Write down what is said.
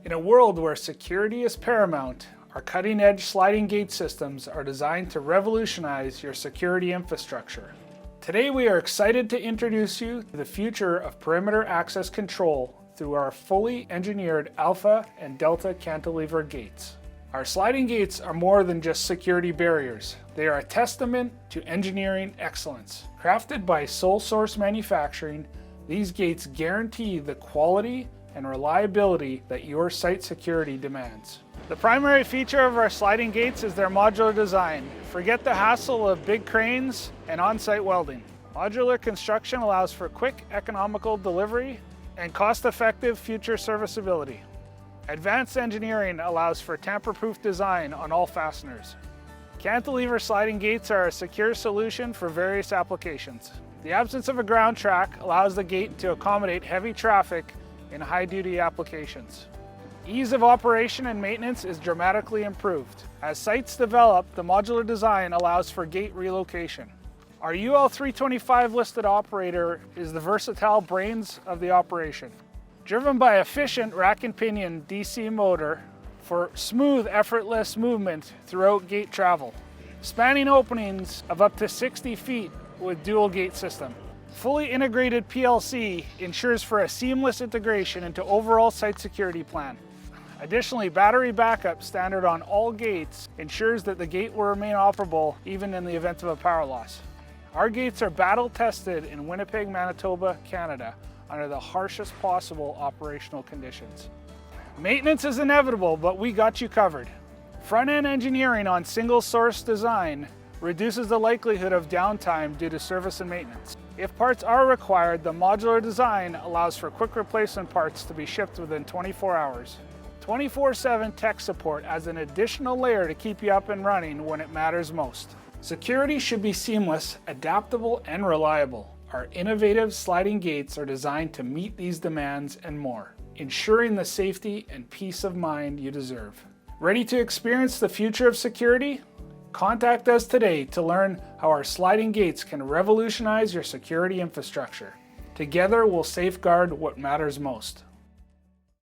In a world where security is paramount, our cutting-edge sliding gate systems are designed to revolutionize your security infrastructure. Today we are excited to introduce you to the future of perimeter access control through our fully engineered Alpha and Delta cantilever gates. Our sliding gates are more than just security barriers. They are a testament to engineering excellence. Crafted by sole source manufacturing, these gates guarantee the quality and reliability that your site security demands. The primary feature of our sliding gates is their modular design. Forget the hassle of big cranes and on-site welding. Modular construction allows for quick, economical delivery and cost-effective future serviceability. Advanced engineering allows for tamper-proof design on all fasteners. Cantilever sliding gates are a secure solution for various applications. The absence of a ground track allows the gate to accommodate heavy traffic in high-duty applications. Ease of operation and maintenance is dramatically improved. As sites develop, the modular design allows for gate relocation. Our UL 325 listed operator is the versatile brains of the operation. Driven by efficient rack and pinion DC motor for smooth, effortless movement throughout gate travel. Spanning openings of up to 60 feet with dual gate system. Fully integrated PLC ensures for a seamless integration into overall site security plan. Additionally, battery backup standard on all gates ensures that the gate will remain operable even in the event of a power loss. Our gates are battle tested in Winnipeg, Manitoba, Canada, under the harshest possible operational conditions. Maintenance is inevitable, but we got you covered. Front-end engineering on single source design reduces the likelihood of downtime due to service and maintenance. If parts are required, the modular design allows for quick replacement parts to be shipped within 24 hours. 24/7 tech support adds an additional layer to keep you up and running when it matters most. Security should be seamless, adaptable, and reliable. Our innovative sliding gates are designed to meet these demands and more, ensuring the safety and peace of mind you deserve. Ready to experience the future of security? Contact us today to learn how our sliding gates can revolutionize your security infrastructure. Together, we'll safeguard what matters most.